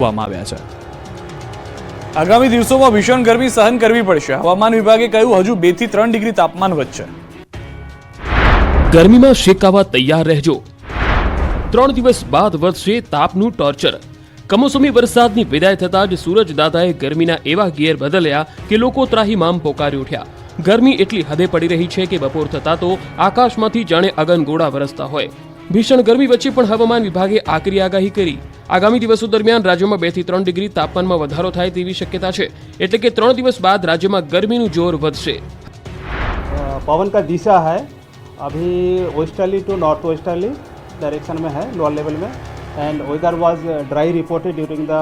આવ્યા છે। આગામી દિવસોમાં ભીષણ ગરમી સહન કરવી પડશે। હવામાન વિભાગે કહ્યું હજુ 2 થી 3 ડિગ્રી તાપમાન વધશે। ગરમીમાં શેકાવા તૈયાર રહેજો। 3 દિવસ બાદ વધશે તાપનું ટોર્ચર। કમોસમી વરસાદની વિદાય થતા જ સૂરજ દાદાએ ગરમીના એવા ગિયર બદલ્યા કે લોકો ત્રાહિમામ પોકારી ઉઠ્યા। ગરમી એટલી હદે પડી રહી છે કે બપોર થતા તો આકાશમાંથી જાણે અગનગોળા વરસતા હોય। ભીષણ ગરમી વચ્ચે પણ હવામાન વિભાગે આકરી આગાહી કરી। આગામી દિવસો દરમિયાન રાજ્યમાં 2 થી 3 ડિગ્રી તાપમાનમાં વધારો થાય તેવી શક્યતા છે, એટલે કે 3 દિવસ બાદ રાજ્યમાં ગરમીનું જોર વધશે। पवन का दिशा है अभी westerly to north westerly direction में है, लोअर लेवल में, and weather was dry reported during the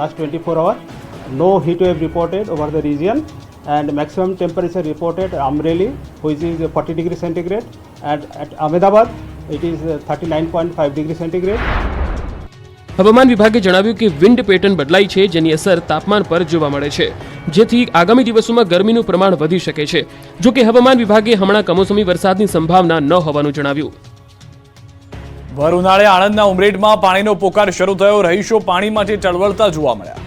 last 24 hour. No heat wave reported over the region and maximum temperature reported Amreli, which is 40 degree centigrade, and at Ahmedabad it is 39.5 degree centigrade. હવામાન વિભાગે જણાવ્યું કે wind pattern બદલાઈ છે, જેની અસર તાપમાન પર જોવા મળે છે, જેથી આગામી દિવસોમાં ગરમીનું પ્રમાણ વધી શકે છે। જો કે હવામાન વિભાગે હમણાં કમોસમી વરસાદની સંભાવના ન હોવાનું જણાવ્યું। ભર ઉનાળે આણંદના ઉમરેઠમાં પાણીનો પોકાર શરૂ થયો। રહીશો પાણી માટે ચળવળતા જોવા મળ્યા।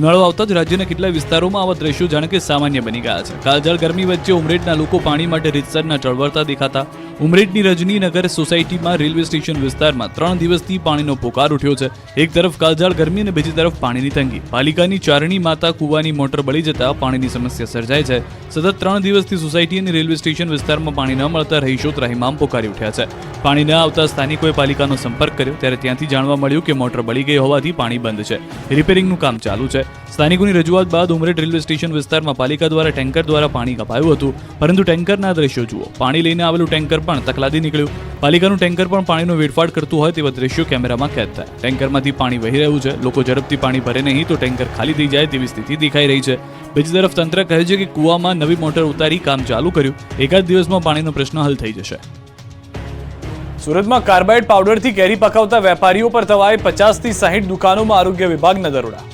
ઉનાળો આવતા જ રાજ્યના કેટલાક વિસ્તારોમાં આવા દ્રશ્યો જાણે કે સામાન્ય બની ગયા છે। કાળઝાળ ગરમી વચ્ચે ઉમરેઠના લોકો પાણી માટે રીતસરના ચળવળતા દેખાતા। ઉમરેઠની રજનીનગર સોસાયટીમાં રેલવે સ્ટેશન વિસ્તારમાં 3 દિવસથી પાણીનો પોકાર ઉઠ્યો છે। એક તરફ કાળઝાળ ગરમી અને બીજી તરફ પાણીની તંગી। પાલિકાની ચારણી માતા કૂવાની મોટર બળી જતા પાણીની સમસ્યા સર્જાય છે। સતત 3 દિવસથી સોસાયટી અને રેલવે સ્ટેશન વિસ્તારમાં પાણી ન મળતા રહીશો ત્રાહિમામ પોકારી ઉઠ્યા છે। પાણી ન આવતા સ્થાનિકોએ પાલિકાનો સંપર્ક કર્યો, ત્યારે ત્યાંથી જાણવા મળ્યું કે મોટર બળી ગઈ હોવાથી પાણી બંધ છે, રિપેરિંગનું કામ ચાલુ છે। સ્થાનિકોની રજૂઆત બાદ ઉમરેઠ રેલવે સ્ટેશન વિસ્તારમાં પાલિકા દ્વારા ટેન્કર દ્વારા પાણી કપાયું હતું, પરંતુ ટેન્કરના દ્રશ્યો જુઓ। પાણી લઈને આવેલું ટેન્કર પણ તકલાદી નીકળ્યું। પાલિકાનું ટેન્કર પણ પાણીનો વેડફાટ કરતું હોય તેવા દ્રશ્યો કેમેરામાં કેદ થયા। ટેન્કરમાંથી પાણી વહી રહ્યું છે, લોકો ઝડપથી પાણી ભરે નહીં તો ટેન્કર ખાલી થઈ જાય તેવી સ્થિતિ દેખાઈ રહી છે। બીજી તરફ તંત્ર કહે છે કે કૂવામાં નવી મોટર ઉતારી કામ ચાલુ કર્યું, એકાદ દિવસમાં પાણીનો પ્રશ્ન હલ થઈ જશે। સુરતમાં કાર્બાઇડ પાવડરથી કેરી પકાવતા વેપારીઓ પર તવાય 50 થી 60 દુકાનોમાં આરોગ્ય વિભાગના દરોડા।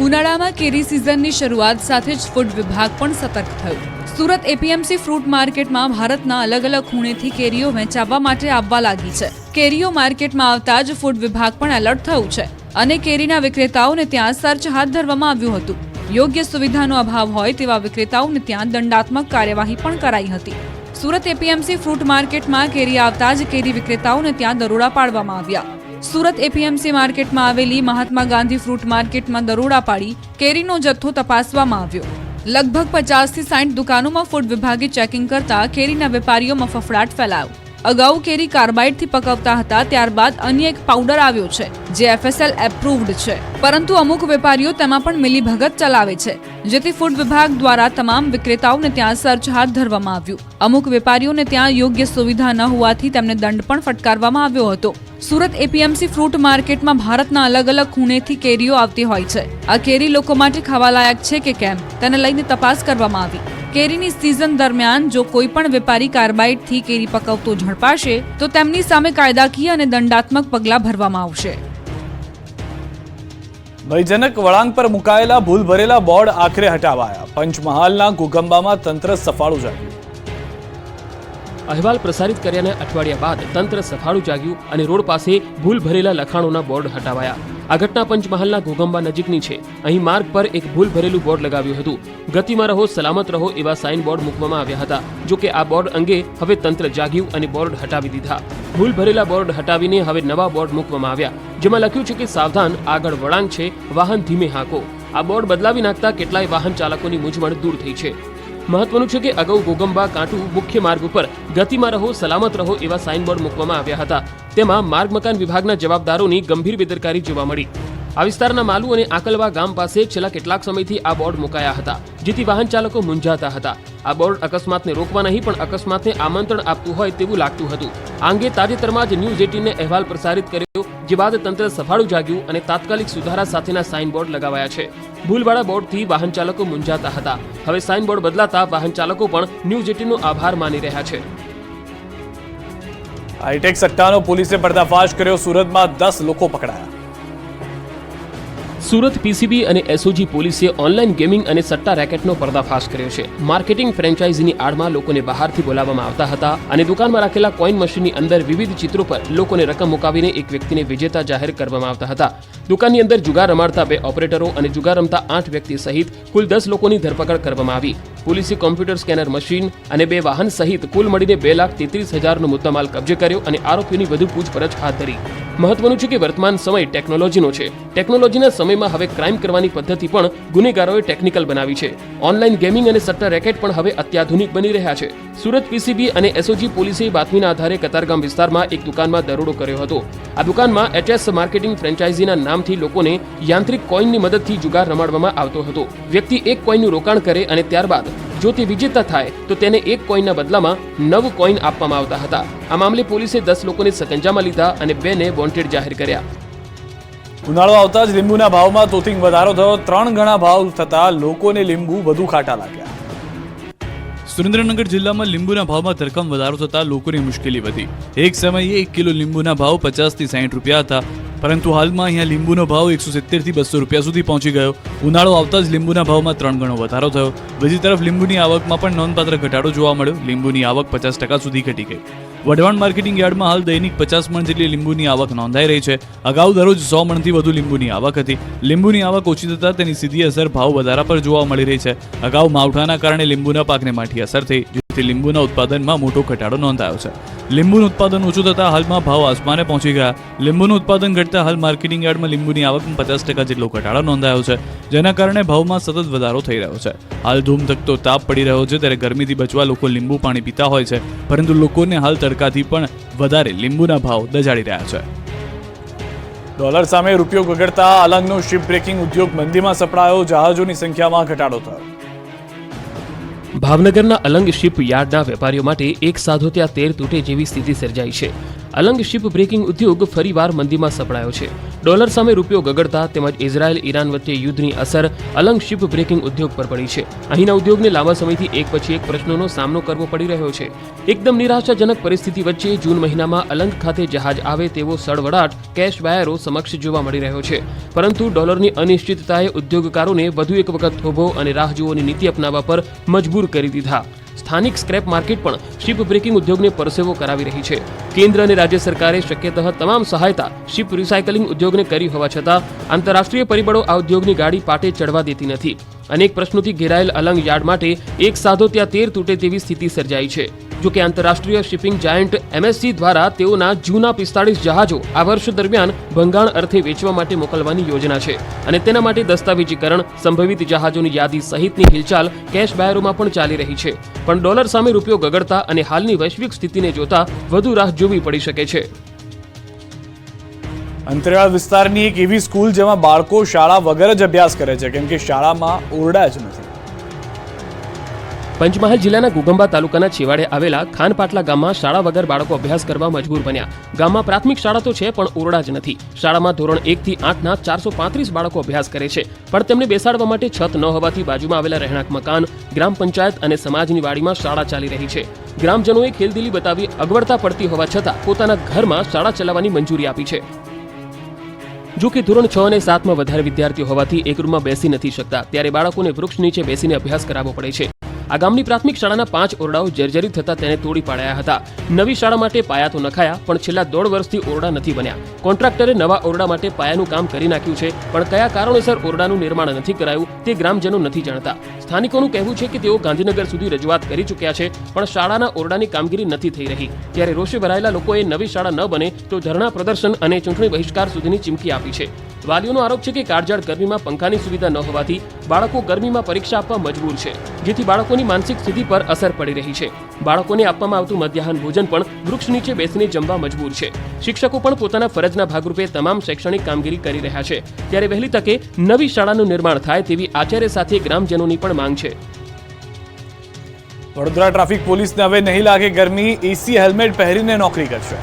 ઉનાળામાં કેરી સિઝનની શરૂઆત સાથે જ ફૂડ વિભાગ પણ સતર્ક થયું। સુરત એપીએમસી ફ્રૂટ માર્કેટમાં ભારતના અલગ અલગ ખૂણેથી કેરીઓ વેચાવવા માટે આવવા લાગી છે। કેરીઓ માર્કેટમાં આવતા જ ફૂડ વિભાગ પણ એલર્ટ થયું છે અને કેરીના વિક્રેતાઓને ત્યાં સર્ચ હાથ ધરવામાં આવ્યું હતું। યોગ્ય સુવિધાનો અભાવ હોય તેવા વિક્રેતાઓને ત્યાં દંડાત્મક કાર્યવાહી પણ કરાઈ હતી। સુરત એપીએમસી ફ્રૂટ માર્કેટમાં કેરી આવતા જ કેરી વિક્રેતાઓને ત્યાં દરોડા પાડવામાં આવ્યા। સુરત એપીએમસી માર્કેટમાં આવેલી મહાત્મા ગાંધી ફ્રૂટ માર્કેટમાં દરોડા પાડી કેરીનો જથ્થો તપાસવામાં આવ્યો। લગભગ 50 થી 60 દુકાનોમાં ફૂડ વિભાગે ચેકિંગ કરતા કેરીના વેપારીઓમાં ફફડાટ ફેલાયો। અગાઉ કેરી કાર્બાઇડથી પકવતા હતા, ત્યારબાદ અન્ય એક પાવડર આવ્યો છે જે FSL એપ્રુવ્ડ છે, પરંતુ અમુક વેપારીઓ તેમાં પણ મિલીભગત ચલાવે છે, જેથી ફૂડ વિભાગ દ્વારા તમામ વિક્રેતાઓને ત્યાં સર્ચ હાથ ધરવામાં આવ્યું। અમુક વેપારીઓને ત્યાં યોગ્ય સુવિધા ન હોવાથી તેમને દંડ પણ ફટકારવામાં આવ્યો હતો। સુરત એપીએમસી ફ્રૂટ માર્કેટમાં ભારતના અલગ અલગ ખૂણેથી કેરીઓ આવતી હોય છે। આ કેરી લોકો માટે ખાવાલાયક છે કે કેમ તેને લઈને તપાસ કરવામાં આવી। કેરીની સિઝન દરમિયાન જો કોઈ પણ વેપારી કાર્બાઇડથી કેરી પકવતો ઝડપાશે તો તેમની સામે કાયદાકીય અને દંડાત્મક પગલાં ભરવામાં આવશે। ભયજનક વળાંક પર મુકાયેલા ભૂલ ભરેલા બોર્ડ આખરે હટાવાયા। પંચમહાલના ઘોગંબામાં તંત્ર સફાળું જાગ્યું। અહેવાલ પ્રસારિત કર્યાના અઠવાડિયા બાદ તંત્ર સફાળું જાગ્યું અને રોડ પાસે ભૂલ ભરેલા લખાણોના બોર્ડ હટાવાયા। આ ઘટના પંચમહાલના ઘોગંબા નજીકની છે। અહીં માર્ગ પર એક ભૂલ ભરેલું બોર્ડ લગાવ્યું હતું। ગતિમાં રહો, સલામત રહો એવા સાઇન બોર્ડ મૂકવામાં આવ્યા હતા। જો કે આ બોર્ડ અંગે હવે તંત્ર જાગ્યું અને બોર્ડ હટાવી દીધા। ભૂલ ભરેલા બોર્ડ હટાવીને હવે નવા બોર્ડ મૂકવામાં આવ્યા, જેમાં લખ્યું છે કે સાવધાન, આગળ વળાંક છે, વાહન ધીમે હાંકો। આ બોર્ડ બદલાવી નાખતા કેટલાય વાહન ચાલકોની મૂંઝવણ દૂર થઈ છે। મહત્વનું છે કે અગાઉ ઘોગંબા કાંટુ મુખ્ય માર્ગ ઉપર ગતિમાં રહો, સલામત રહો એવા સાઇન બોર્ડ મૂકવામાં આવ્યા હતા। તેમાં માર્ગ મકાન વિભાગના જવાબદારોની ગંભીર બેદરકારી જોવા મળી। આ વિસ્તારના માલુ અને આકલવા ગામ પાસે છેલ્લા કેટલાક સમયથી આ બોર્ડ મુકાયા હતા, જેથી વાહન ચાલકો મૂંઝાતા હતા। આ બોર્ડ અકસ્માતને રોકવા નહીં પણ અકસ્માતને આમંત્રણ આપતું હોય તેવું લાગતું હતું। આ અંગે તાજેતરમાં જ ન્યૂઝ 18ને અહેવાલ પ્રસારિત કર્યો, જે બાદ તંત્ર સફાળું જાગ્યું અને તાત્કાલિક સુધારા સાથેના સાઇન બોર્ડ લગાવાયા છે। ભૂલવાળા બોર્ડથી વાહન ચાલકો મૂંઝાતા હતા। હવે સાઇન બોર્ડ બદલાતા વાહન ચાલકો પણ ન્યૂઝ 18નો આભાર માની રહ્યા છે। હાઈટેક સટ્ટાનો પોલીસે પર્દાફાશ કર્યો। સુરતમાં 10 લોકો પકડાયા। સુરત પીસીબી અને એસઓજી પોલીસે ઓનલાઈન ગેમિંગ અને સટ્ટા રેકેટનો પર્દાફાશ કર્યો છે. માર્કેટિંગ ફ્રેન્ચાઇઝીની આડમાં લોકોને બહારથી બોલાવવામાં આવતા હતા અને દુકાનમાં રાખેલા કોઈન મશીનની અંદર વિવિધ ચિત્રો પર લોકોને રકમ મુકાવીને એક વ્યક્તિને વિજેતા જાહેર કરવામાં આવતા હતા. દુકાનની અંદર જુગાર રમાડતા 2 ઓપરેટરો અને જુગાર રમતા 8 વ્યક્તિ સહિત કુલ 10 લોકોની ધરપકડ કરવામાં આવી. પોલીસે કોમ્પ્યુટર સ્કેનર મશીન અને 2 વાહન સહિત કુલ મળીને 2,33,000નો મુદ્દામાલ કબજે કર્યો અને આરોપીઓની વધુ પૂછપરછ હાથ ધરી. મહત્વનું છે કે વર્તમાન સમય ટેકનોલોજીનો છે. ટેકનોલોજીના સમયમાં હવે ક્રાઇમ કરવાની પદ્ધતિ પણ ગુનેગારોએ ટેકનિકલ બનાવી છે. ઓનલાઈન ગેમિંગ અને સટ્ટા રેકેટ પણ હવે અત્યાધુનિક બની રહ્યા છે. સુરત પીસીબી અને એસઓજી પોલીસે બાતમીના આધારે કતારગામ વિસ્તારમાં એક દુકાનમાં દરોડો કર્યો હતો. આ દુકાનમાં એચએસ માર્કેટિંગ ફ્રેન્ચાઇઝીના નામથી લોકોને યાંત્રિક કોઈનની મદદથી જુગાર રમાડવામાં આવતો હતો. વ્યક્તિ એક કોઈનનું રોકાણ કરે અને ત્યારબાદ જો તે વિજેતા થાય તો તેને એક કોઈનના બદલામાં 9 કોઈન આપવામાં આવતા હતા. આ મામલે પોલીસે 10 લોકોને સકંજામાં લીધા અને 2ને વોન્ટેડ જાહેર કર્યા. ઉનાળો આવતા જ લીંબુના ભાવમાં તોતિંગ વધારો થયો. 3 ગણા ભાવ થતા લોકોને લીંબુ વધુ ખાટા લાગ્યા. સુરેન્દ્રનગર જિલ્લામાં લીંબુના ભાવમાં ધરખમ વધારો થતા લોકોની મુશ્કેલી વધી. એક સમયે 1 કિલો લીંબુના ભાવ 50 થી 60 રૂપિયા હતા, પરંતુ હાલમાં અહીંયા લીંબુનો ભાવ 170 થી 200 રૂપિયા સુધી પહોંચી ગયો. ઉનાળો આવતા જ લીંબુના ભાવમાં 3 ગણો વધારો થયો. બીજી તરફ લીંબુની આવકમાં પણ નોંધપાત્ર ઘટાડો જોવા મળ્યો. લીંબુની આવક 50% સુધી ઘટી ગઈ. વઢવાણ માર્કેટિંગ યાર્ડમાં હાલ દૈનિક 50 મણ જેટલી લીંબુની આવક નોંધાઈ રહી છે. અગાઉ દરરોજ 100 મણથી વધુ લીંબુની આવક હતી. લીંબુની આવક ઓછી થતાં તેની સીધી અસર ભાવ વધારા પર જોવા મળી રહી છે. અગાઉ માવઠાના કારણે લીંબુના પાકને માઠી અસર થઈ, જેથી લીંબુના ઉત્પાદનમાં મોટો ઘટાડો નોંધાયો છે. લીંબુનું ઉત્પાદન ઓછું થતાં હાલમાં ભાવ આસમાને પહોંચી ગયા. લીંબુનું ઉત્પાદન ઘટતા હાલ માર્કેટિંગ યાર્ડમાં લીંબુની આવકમાં 50% જેટલો ઘટાડો નોંધાયો છે, જેના કારણે ભાવમાં સતત વધારો થઈ રહ્યો છે. હાલ ધૂમધકતો તાપ પડી રહ્યો છે, ત્યારે ગરમીથી બચવા લોકો લીંબુ પાણી પીતા હોય છે, પરંતુ લોકોને હાલ તડકાથી પણ વધારે લીંબુના ભાવ દજાડી રહ્યા છે. ડોલર સામે રૂપિયો ગગડતા અલંગનો શિપ બ્રેકિંગ ઉદ્યોગ મંદીમાં સપડાયો. જહાજોની સંખ્યામાં ઘટાડો થયો. ભાવનગરના અલંગ શિપ યાર્ડના વેપારીઓ માટે એક સાધો ત્યાં 13 તૂટે જેવી સ્થિતિ સર્જાઈ છે. અલંગ શિપ બ્રેકિંગ ઉદ્યોગ ફરીવાર મંદીમાં સપડાયો છે. ડોલર સામે રૂપિયો ગગડતા તેમજ ઇઝરાયલ ઈરાન વચ્ચે યુદ્ધની અસર અલંગ શિપ બ્રેકિંગ ઉદ્યોગ પર પડી છે. અહીંના ઉદ્યોગને લાંબા સમયથી એક પછી એક પ્રશ્નોનો સામનો કરવો પડી રહ્યો છે. એકદમ નિરાશાજનક પરિસ્થિતિ વચ્ચે જૂન મહિનામાં અલંગ ખાતે જહાજ આવે તેવો સળવળાટ કેશ બાયરો સમક્ષ જોવા મળી રહ્યો છે. પરંતુ ડોલરની અનિશ્ચિતતાએ ઉદ્યોગકારોને વધુ એક વખત થોભો અને રાહ જોવાની નીતિ અપનાવવા પર મજબૂર કરી દીધા. સ્થાનિક સ્ક્રેપ માર્કેટ પણ શિપ બ્રેકિંગ ઉદ્યોગને પરસેવો કરાવી રહી છે. કેન્દ્ર અને રાજ્ય સરકારે શક્યતઃ તમામ સહાયતા શિપ રિસાયકલિંગ ઉદ્યોગને કરી હોવા છતાં આંતરરાષ્ટ્રીય પરિબળો આ ઉદ્યોગની ગાડી પાટે ચડવા દેતી નથી. અનેક પ્રશ્નોથી ઘેરાયેલ અલંગ યાર્ડ માટે એક સાધો ત્યાં 13 તૂટે તેવી સ્થિતિ સર્જાઈ છે. જો કે આંતરરાષ્ટ્રીય શિપિંગ જાયન્ટ એમએસસી દ્વારા તેઓના જૂના 45 જહાજો આ વર્ષ દરમિયાન ભંગાણ અર્થે વેચવા માટે મોકલવાની યોજના છે અને તેના માટે દસ્તાવેજીકરણ, સંભવિત જહાજોની યાદી સહિતની હિલચાલ કેશ બાયરોમાં પણ ચાલી રહી છે. પણ ડોલર સામે રૂપિયો ગગડતા અને હાલની વૈશ્વિક સ્થિતિને જોતા વધુ રાહ જોવી પડી શકે છે. અંતરિયાળ વિસ્તારની એક એવી સ્કૂલ જેમાં બાળકો શાળા વગર જ અભ્યાસ કરે છે, કેમ કે શાળામાં ઓરડા જ નથી. પંચમહાલ જિલ્લાના ઘોઘંબા તાલુકાના છેવાડે આવેલા ખાનપાટલા ગામમાં શાળા વગર બાળકો અભ્યાસ કરવા મજબૂર બન્યા. ગામમાં પ્રાથમિક શાળા તો છે પણ ઓરડા જ નથી. શાળામાં ધોરણ 1 થી 8ના 435 બાળકો અભ્યાસ કરે છે, પણ તેમને બેસાડવા માટે છત ન હોવાથી બાજુમાં આવેલા રહેણાંક મકાન, ગ્રામ પંચાયત અને સમાજની વાડીમાં શાળા ચાલી રહી છે. ગ્રામજનોએ ખેલદિલી બતાવી અગવડતા પડતી હોવા છતાં પોતાના ઘરમાં શાળા ચલાવવાની મંજૂરી આપી છે. જો કે ધોરણ 6 અને 7માં વધારે વિદ્યાર્થીઓ હોવાથી એક રૂમમાં બેસી નથી શકતા, ત્યારે બાળકોને વૃક્ષ નીચે બેસીને અભ્યાસ કરાવવો પડે છે. આ ગામની પ્રાથમિક શાળાના 5 ઓરડાઓ જર્જરિત થતા તેને તોડી પાડ્યા હતા. નવી શાળા માટે પાયા તો નખાયા, પણ છેલ્લા 1.5 વર્ષથી ઓરડા નથી બન્યા. કોન્ટ્રાક્ટરે નવા ઓરડા માટે પાયાનું કામ કરી નાખ્યું છે, પણ કયા કારણોસર ઓરડાનું નિર્માણ નથી કરાયું તે ગ્રામજનો નથી જાણતા. સ્થાનિકોનું કહેવું છે કે તેઓ ગાંધીનગર સુધી રજૂઆત કરી ચૂક્યા છે, પણ શાળાના ઓરડાની કામગીરી નથી થઈ રહી. ત્યારે રોષે ભરાયેલા લોકોએ નવી શાળા ન બને તો ધરણા પ્રદર્શન અને ચૂંટણી બહિષ્કાર સુધીની ચીમકી આપી છે. વાલીઓનો આરોપ છે કે કાળઝાળ ગરમીમાં પંખાની સુવિધા ન હોવાથી બાળકો ગરમીમાં પરીક્ષા આપવા મજબૂર છે, જેથી બાળકોની માનસિક સ્થિતિ પર અસર પડી રહી છે. બાળકોને આપવામાં આવતું મધ્યાહન ભોજન પણ વૃક્ષ નીચે બેસીને જમવા મજબૂર છે. શિક્ષકો પણ પોતાના ફરજના ભાગરૂપે તમામ શૈક્ષણિક કામગીરી કરી રહ્યા છે. ત્યારે વહેલી તકે નવી શાળાનું નિર્માણ થાય તેવી આચાર્ય સાથે ગ્રામજનોની પણ માંગ છે. વડોદરા ટ્રાફિક પોલીસને હવે નહીં લાગે ગરમી, એસી હેલ્મેટ પહેરીને નોકરી કરશે.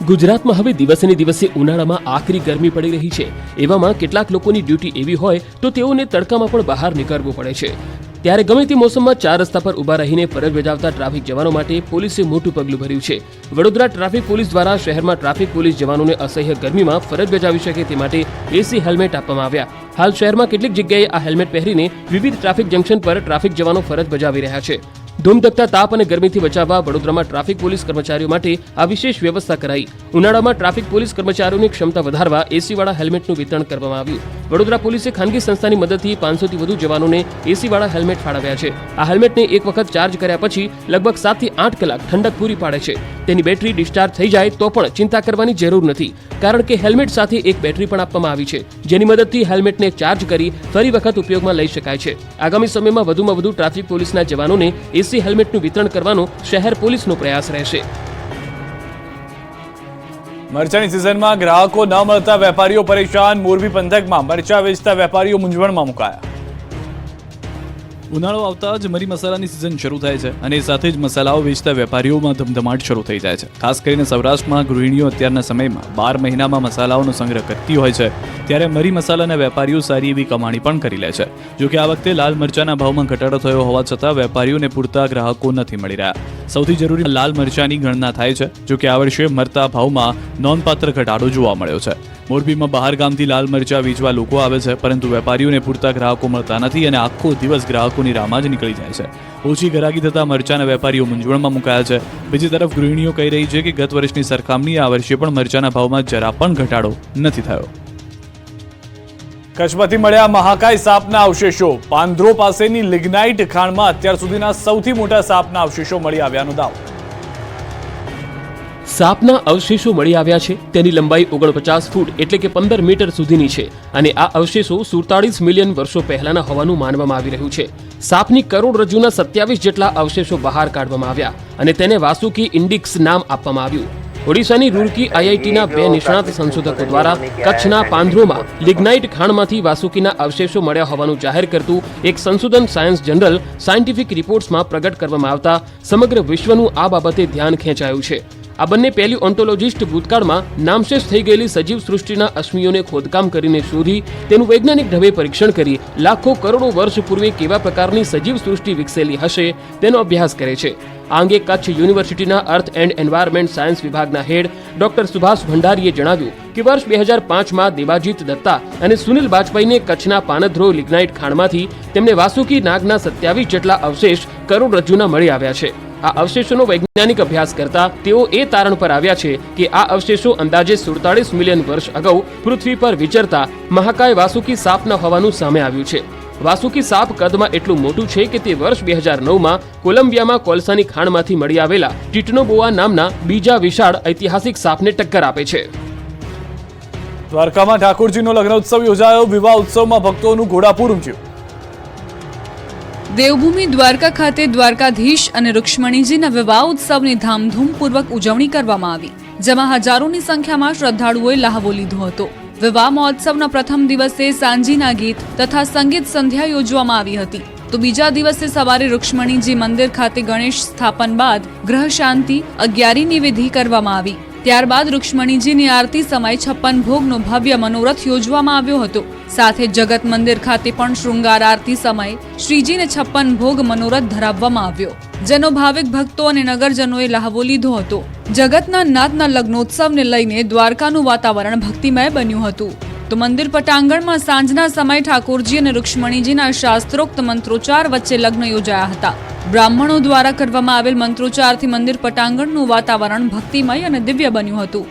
ગુજરાતમાં હવે દિવસે ને દિવસે ઉનાળામાં આકરી ગરમી પડી રહી છે. એવામાં કેટલાક લોકોની ડ્યુટી એવી હોય તો તેઓને તડકામાં પણ બહાર નીકળવું પડે છે. ત્યારે ગમે તે મોસમમાં 4 રસ્તા પર ઊભા રહીને ફરજ બજાવતા ટ્રાફિક જવાનો માટે પોલીસે મોટું પગલું ભર્યું છે. વડોદરા ટ્રાફિક પોલીસ દ્વારા શહેરમાં ટ્રાફિક પોલીસ જવાનોને અસહ્ય ગરમીમાં ફરજ બજાવી શકે તે માટે એસી હેલ્મેટ આપવામાં આવ્યા. હાલ શહેરમાં કેટલીક જગ્યાએ આ હેલ્મેટ પહેરીને વિવિધ ટ્રાફિક જંકશન પર ટ્રાફિક જવાનો ફરજ બજાવી રહ્યા છે. ધૂમધકતા તાપ અને ગરમીથી બચાવવા વડોદરામાં ટ્રાફિક પોલીસ કર્મચારીઓ માટે આ વિશેષ વ્યવસ્થા કરાઈ. ઉનાળામાં ટ્રાફિક પોલીસ કર્મચારીઓની ક્ષમતા વધારવા એસીવાળા હેલ્મેટનું વિતરણ કરવામાં આવ્યું. વડોદરા પોલીસે ખાનગી સંસ્થાની મદદથી 500થી વધુ જવાનોને એસીવાળા હેલ્મેટ ફાળવ્યા છે. આ હેલ્મેટને એક વખત ચાર્જ કર્યા પછી લગભગ 7 થી 8 કલાક ઠંડક પૂરી પાડે છે. તેની બેટરી ડિસ્ચાર્જ થઈ જાય તો પણ ચિંતા કરવાની જરૂર નથી, કારણ કે હેલ્મેટ સાથે એક બેટરી પણ આપવામાં આવી છે, જેની મદદથી હેલ્મેટને ચાર્જ કરી ફરી વખત ઉપયોગમાં લઈ શકાય છે. આગામી સમયમાં વધુમાં વધુ ટ્રાફિક પોલીસના જવાનોને એસી હેલ્મેટનું વિતરણ કરવાનો શહેર પોલીસનો પ્રયાસ રહેશે. મરચાની સિઝનમાં ગ્રાહકો ન મળતા વેપારીઓ પરેશાન. મોરબી પંથકમાં મરચા વેચતા વેપારીઓ મૂંઝવણમાં મુકાયા. ઉનાળો આવતા જ મરી મસાલાની સિઝન શરૂ થાય છે અને સાથે જ મસાલાઓ વેચતા વેપારીઓમાં ધમધમાટ શરૂ થઈ જાય છે. ખાસ કરીને સૌરાષ્ટ્રમાં ગૃહિણીઓ અત્યારના સમયમાં 12 મહિનામાં મસાલાઓનો સંગ્રહ કરતી હોય છે, ત્યારે મરી મસાલાના વેપારીઓ સારી એવી કમાણી પણ કરી લે છે. જોકે આ વખતે લાલ મરચાના ભાવમાં ઘટાડો થયો હોવા છતાં વેપારીઓને પૂરતા ગ્રાહકો નથી મળી રહ્યા. સૌથી જરૂરી લાલ મરચાની ગણના થાય છે. જોકે આ વર્ષે મરતા ભાવમાં નોંધપાત્ર ઘટાડો જોવા મળ્યો છે. મોરબીમાં બહાર ગામથી લાલ મરચા વેચવા લોકો આવે છે, પરંતુ વેપારીઓને પૂરતા ગ્રાહકો મળતા નથી અને આખો દિવસ ગ્રાહકોની રાહમાં જ નીકળી જાય છે. ઓછી ગરાગી થતા મરચાના વેપારીઓ મૂંઝવણમાં મુકાયા છે. બીજી તરફ ગૃહિણીઓ કહી રહી છે કે ગત વર્ષની સરખામણીએ આ વર્ષે પણ મરચાના ભાવમાં જરા પણ ઘટાડો નથી થયો. કચ્છમાંથી મળ્યા મહાકાય સાપના અવશેષો. પાંદરો પાસેની લિગ્નાઇટ ખાણમાં અત્યાર સુધીના સૌથી મોટા સાપના અવશેષો મળી આવ્યાનો દાવો. સાપના અવશેષો મળી આવ્યા છે. તેની લંબાઈ 49 ફૂટ એટલે કે 15 મીટર સુધીની છે અને આ અવશેષો 47 મિલિયન વર્ષો પહેલાના હોવાનું માનવામાં આવી રહ્યું છે. સાપની કરોડરજ્જુના 27 જેટલા અવશેષો બહાર કાઢવામાં આવ્યા અને તેને વાસુકી ઇન્ડિક્સ નામ આપવામાં આવ્યું. ઓડિશાની રૂરકી આઈઆઈટીના 2 નિષ્ણાત સંશોધકો દ્વારા કચ્છના પાંદરોમાં લિગ્નાઇટ ખાણમાંથી વાસુકીના અવશેષો મળ્યા હોવાનું જાહેર કરતું એક સંશોધન સાયન્સ જનરલ સાયન્ટિફિક રિપોર્ટ્સમાં પ્રગટ કરવામાં આવતા સમગ્ર વિશ્વનું આ બાબતે ધ્યાન ખેંચાયું છે. આ બંને પેલિયોન્ટોલોજિસ્ટ ભૂતકાળમાં નામશેષ થઈ ગયેલી સજીવ સૃષ્ટિના અશ્મિઓને ખોદકામ કરીને શોધી તેનું વૈજ્ઞાનિક ઢબે પરીક્ષણ કરી લાખો કરોડો વર્ષ પૂર્વે કેવા પ્રકારની સજીવ સૃષ્ટિ વિકસેલી હશે તેનો અભ્યાસ કરે છે. આ અંગે કચ્છ યુનિવર્સિટીના અર્થ એન્ડ એન્વાયરમેન્ટ સાયન્સ વિભાગના હેડ ડોક્ટર સુભાષ ભંડારીએ જણાવ્યું કે વર્ષ 2005માં દેવાજીત દત્તા અને સુનિલ બાજપાઈને કચ્છના પાનધ્રો લિગ્નાઇટ ખાણમાંથી તેમને વાસુકી નાગના 27 જેટલા અવશેષ કરોડરજ્જુના મળી આવ્યા છે. આ અવશેષોનો વૈજ્ઞાનિક અભ્યાસ કરતા તેઓ એ તારણ પર આવ્યા છે કે આ અવશેષો અંદાજે 47 મિલિયન વર્ષ અગાઉ પૃથ્વી પર વિચરતા મહાકાય વાસુકી સાપના હોવાનું સામે આવ્યું છે. વાસુકી સાપ કદમાં એટલું મોટું છે કે તે વર્ષ 2009માં કોલંબિયામાં કોલસાની ખાણમાંથી મળી આવેલા ટિટનોબોઆ નામના બીજા વિશાળ ઐતિહાસિક સાપને ટક્કર આપે છે. દ્વારકામાં ઠાકોરજીનો લગ્નોત્સવ યોજાયો. વિવાહ ઉત્સવમાં ભક્તોનું ઘોડાપૂર ઉમટ્યું. દેવભૂમિ દ્વારકા ખાતે દ્વારકાધીશ અને રૂક્ષ્મણીજીના વિવાહ ઉત્સવની ધામધૂમપૂર્વક ઉજવણી કરવામાં આવી, જેમાં હજારોની સંખ્યામાં શ્રદ્ધાળુઓએ લહાવો લીધો હતો. વિવાહ મહોત્સવના પ્રથમ દિવસે સાંજીના ગીત તથા સંગીત સંધ્યા યોજવામાં આવી હતી, તો બીજા દિવસે સવારે રૂક્ષ્મણીજી મંદિર ખાતે ગણેશ સ્થાપન બાદ ગ્રહ શાંતિ અગિયારીની વિધિ કરવામાં આવી. ત્યારબાદ રૂક્ષ્મણીજીની આરતી સમયે 56 ભોગનો ભવ્ય મનોરથ યોજવામાં આવ્યો હતો. સાથે જગત મંદિર ખાતે પણ શૃંગાર આરતી સમયે શ્રીજીને 56 ભોગ મનોરથ ધરાવવામાં આવ્યો, જેનો ભાવિક ભક્તો અને નગરજનોએ લહાવો લીધો હતો. જગતના નાથના લગ્નોત્સવને લઈને દ્વારકાનું વાતાવરણ ભક્તિમય બન્યું હતું. તો મંદિર પટાંગણમાં સાંજના સમયે ઠાકોરજી અને રૂક્ષ્મણીજીના શાસ્ત્રોક્ત મંત્રોચ્ચાર વચ્ચે લગ્ન યોજાયા હતા. બ્રાહ્મણો દ્વારા કરવામાં આવેલ મંત્રોચ્ચારથી મંદિર પટાંગણનું વાતાવરણ ભક્તિમય અને દિવ્ય બન્યું હતું.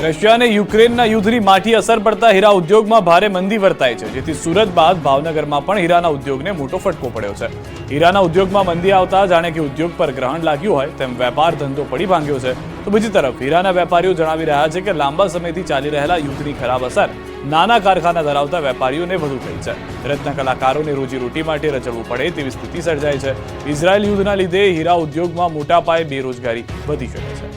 રશિયા અને યુક્રેનના યુદ્ધની માઠી અસર પડતા હીરા ઉદ્યોગમાં ભારે મંદી વર્તાય છે, જેથી સુરત બાદ ભાવનગરમાં પણ હીરાના ઉદ્યોગને મોટો ફટકો પડ્યો છે. હીરાના ઉદ્યોગમાં મંદી આવતા જાણે કે ઉદ્યોગ પર ગ્રહણ લાગ્યું હોય તેમ વેપાર ધંધો પડી ભાંગ્યો છે. તો બીજી તરફ હીરાના વેપારીઓ જણાવી રહ્યા છે કે લાંબા સમયથી ચાલી રહેલા યુદ્ધની ખરાબ અસર નાના કારખાના ધરાવતા વેપારીઓને વધુ થઈ છે. રત્ન કલાકારોને રોજીરોટી માટે રચડવું પડે તેવી સ્થિતિ સર્જાય છે. ઇઝરાયલ યુદ્ધના લીધે હીરા ઉદ્યોગમાં મોટા પાયે બેરોજગારી વધી શકે છે.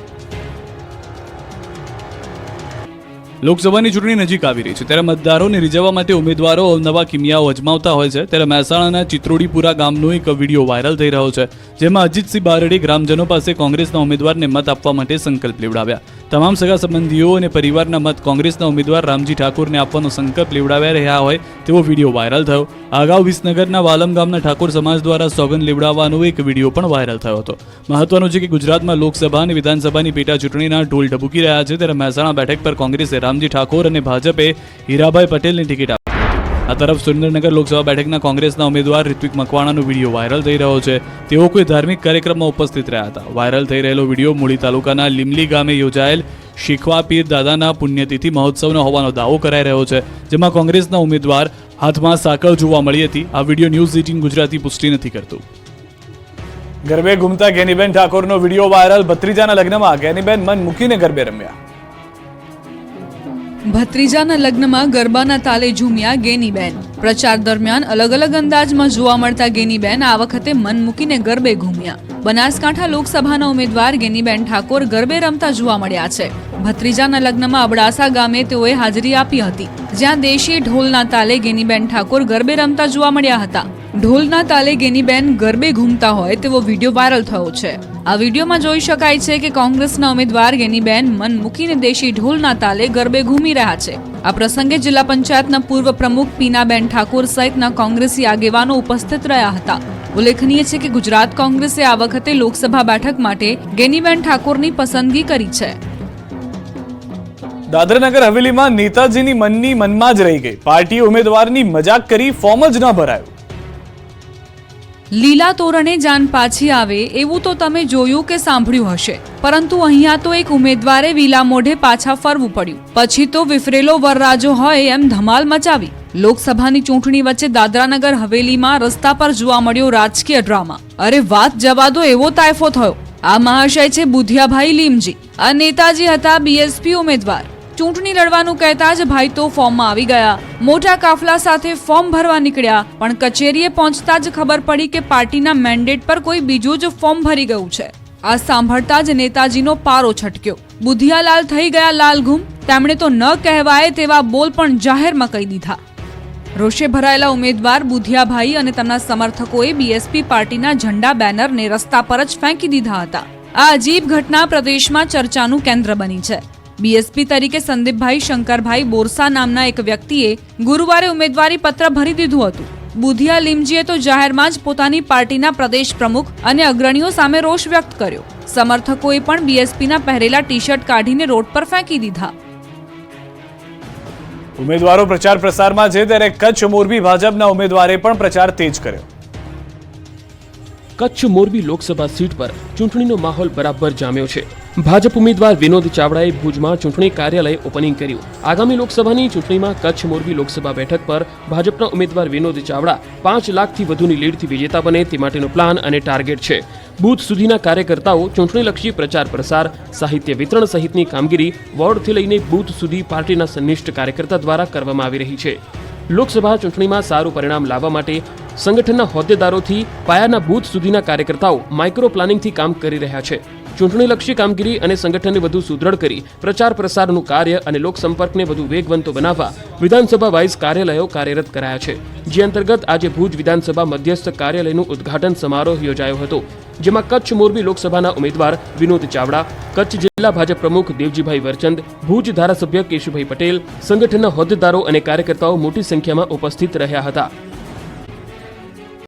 લોકસભાની ચૂંટણી નજીક આવી રહી છે, ત્યારે મતદારોને રીઝવવા માટે ઉમેદવારો અવનવા કિમિયાઓ અજમાવતા હોય છે. ત્યારે મહેસાણાના ચિત્રોડીપુરા ગામનો એક વિડીયો વાયરલ થઈ રહ્યો છે, જેમાં અજીતસિંહ બારડે ગ્રામજનો પાસે કોંગ્રેસના ઉમેદવારને મત આપવા માટે સંકલ્પ લેવડાવ્યા. તમામ સગા સંબંધીઓ અને પરિવારના મત કોંગ્રેસના ઉમેદવાર રામજી ઠાકોરને આપવાનો સંકલ્પ લેવડાવ્યા રહ્યા હોય તેવો વિડીયો વાયરલ થયો. અગાઉ વિસનગરના વાલમ ગામના ઠાકોર સમાજ દ્વારા સોગંદ લેવડાવવાનો એક વિડીયો પણ વાયરલ થયો હતો. મહત્વનું છે કે ગુજરાતમાં લોકસભા અને વિધાનસભાની પેટા ચૂંટણીના ઢોલ ઢબૂકી રહ્યા છે, ત્યારે મહેસાણા બેઠક પર કોંગ્રેસે રામજી ઠાકોર અને ભાજપે હીરાભાઈ પટેલની ટિકિટ આપી. આ તરફ સુરેન્દ્રનગર લોકસભા બેઠકના કોંગ્રેસના ઉમેદવાર ઋત્વિક મકવાણાનો વિડીયો વાયરલ થઈ રહ્યો છે. તેઓ કોઈ ધાર્મિક કાર્યક્રમમાં ઉપસ્થિત રહ્યા હતા. વાયરલ થઈ રહેલો વિડીયો મૂળી તાલુકાના લીમલી ગામે યોજાયેલ શીખવા પીર દાદાના પુણ્યતિથિ મહોત્સવનો હોવાનો દાવો કરાઈ રહ્યો છે, જેમાં કોંગ્રેસના ઉમેદવાર હાથમાં સાકળ જોવા મળી હતી. આ વિડીયો ન્યૂઝ 18 ગુજરાતી પુષ્ટિ નથી કરતું. ગરબે ઘૂમતા ગેનીબેન ઠાકોરનો વિડીયો વાયરલ. ભત્રીજાના લગ્નમાં ગેનીબેન મન મૂકીને ગરબે રમ્યા. ભત્રીજાના લગ્નમાં ગરબાના તાલે ઝૂમ્યા ગેનીબેન. પ્રચાર દરમિયાન અલગ અલગ અંદાજમાં જોવા મળતા ગેનીબેન આ વખતે મન મૂકીને ગરબે ઘૂમ્યા. બનાસકાંઠા લોકસભાના ઉમેદવાર ગેનીબેન ઠાકોર ગરબે રમતા જોવા મળ્યા છે. ભત્રીજાના લગ્નમાં અબડાસા ગામે તેઓએ હાજરી આપી હતી, જ્યાં દેશી ઢોલના તાલે ગેનીબેન ઠાકોર ગરબે રમતા જોવા મળ્યા હતા. ઢોલના તાલે ગેનીબેન ગરબે ઘૂમતા હોય તેવો વિડીયો વાયરલ થયો છે. આ વિડીયોમાં જોઈ શકાય છે કે કોંગ્રેસના ઉમેદવાર ગેનીબેન મન મૂકીને દેશી ઢોલના તાલે ગરબે ઘૂમી રહ્યા છે. આ પ્રસંગે જિલ્લા પંચાયતના પૂર્વ પ્રમુખ પીનાબેન ઠાકોર સહિતના કોંગ્રેસી આગેવાનો ઉપસ્થિત રહ્યા હતા. ઉલ્લેખનીય છે કે ગુજરાત કોંગ્રેસે આ વખતે લોકસભા બેઠક માટે ગેનીબેન ઠાકોરની પસંદગી કરી છે. દાદરાનગર હવેલીમાં નેતાજીની મનની મનમાં જ રહી ગઈ. પાર્ટીએ ઉમેદવારની મજાક કરી, ફોર્મ જ ન ભરાયું. લીલા તોરણે જાન પાછી આવે એવું તો તમે જોયું કે સાંભળ્યું હશે, પરંતુ અહીંયા તો એક ઉમેદવારે વિલા મોઢે પાછા ફરવું પડ્યું. પછી તો વિફરેલો વરરાજો હોય એમ ધમાલ મચાવી. લોકસભાની ચૂંટણી વચ્ચે દાદરાનગર હવેલીમાં રસ્તા પર જોવા મળ્યો રાજકીય ડ્રામા. અરે વાત જવા દો એવો તાયફો થયો. આ મહાશય છે બુધિયાભાઈ લીમજી. આ નેતાજી હતા બીએસપી ઉમેદવાર. ચૂંટણી લડવાનું કહેતા જ ભાઈ તો ફોર્મમાં આવી ગયા. મોટા કાફલા સાથે ફોર્મ ભરવા નીકળ્યા, પણ કચેરીએ પહોંચતા જ ખબર પડી કે પાર્ટીના મેન્ડેટ પર કોઈ બીજું જ ફોર્મ ભરી ગયું છે. આ સાંભળતા જ નેતાજીનો પારો છટક્યો. બુધિયાલાલ થઈ ગયા લાલઘૂમ. તેમણે તો ન કહેવાય તેવા બોલ પણ જાહેરમાં કહી દીધા. રોષે ભરાયેલા ઉમેદવાર બુધિયાભાઈ અને તેમના સમર્થકોએ બીએસપી પાર્ટીના ઝંડા બેનરને રસ્તા પર જ ફેંકી દીધા હતા. આ અજીબ ઘટના પ્રદેશમાં ચર્ચાનું કેન્દ્ર બની છે. બીએસપી તરીકે સંદીપભાઈ શંકરભાઈ બોરસા નામના એક વ્યક્તિએ ગુરુવારે ઉમેદવારી પત્ર ભરી દીધું હતું. બુધિયા લીમજીએ તો જાહેરમાં જ પોતાની પાર્ટીના પ્રદેશ પ્રમુખ અને અગ્રણીઓ સામે રોષ વ્યક્ત કર્યો. સમર્થકોએ પણ બીએસપીના પહેરેલા ટી શર્ટ કાઢીને રોડ પર ફેંકી દીધા. ઉમેદવારો પ્રચાર પ્રસારમાં છે, ત્યારે કચ્છ મોરબી ભાજપના ઉમેદવારે પણ પ્રચાર તેજ કર્યો. કચ્છ મોરબી લોકસભા સીટ પર ચૂંટણીનો માહોલ બરાબર જામ્યો છે. ભાજપ ઉમેદવાર વિનોદ ચાવડાએ ભુજમાં ચૂંટણી કાર્યાલય ઓપનિંગ કર્યું. આગામી લોકસભાની ચૂંટણીમાં કચ્છ મોરબી લોકસભા બેઠક પર ભાજપના ઉમેદવાર વિનોદ ચાવડા 5 લાખથી વધુની લીડથી વિજેતા બને તે માટેનો પ્લાન અને ટાર્ગેટ છે. બૂથ સુધીના કાર્યકર્તાઓ ચૂંટણીલક્ષી પ્રચાર પ્રસાર, સાહિત્ય વિતરણ સહિતની કામગીરી વોર્ડથી લઈને બૂથ સુધી પાર્ટીના સંનિષ્ઠ કાર્યકર્તા દ્વારા કરવામાં આવી રહી છે. લોકસભા ચૂંટણીમાં સારું પરિણામ લાવવા માટે સંગઠનના હોદ્દેદારોથી પાયાના બૂથ સુધીના કાર્યકર્તાઓ માઇક્રો પ્લાનિંગથી કામ કરી રહ્યા છે. ચૂંટણીલક્ષી કામગીરી અને સંગઠનને વધુ સુદૃઢ કરી પ્રચાર પ્રસારનું કાર્ય અને લોકસંપર્કને વધુ વેગવંતો બનાવવા વિધાનસભા વાઇઝ કાર્યાલયો કાર્યરત કરાયા છે. જે અંતર્ગત આજે ભુજ વિધાનસભા મધ્યસ્થ કાર્યાલયનું ઉદ્ઘાટન સમારોહ યોજાયો હતો, જેમાં કચ્છ મોરબી લોકસભાના ઉમેદવાર વિનોદ ચાવડા, કચ્છ જિલ્લા ભાજપ પ્રમુખ દેવજીભાઈ વરચંદ, ભુજ ધારાસભ્ય કેશુભાઈ પટેલ, સંગઠનના હોદ્દેદારો અને કાર્યકર્તાઓ મોટી સંખ્યામાં ઉપસ્થિત રહ્યા હતા.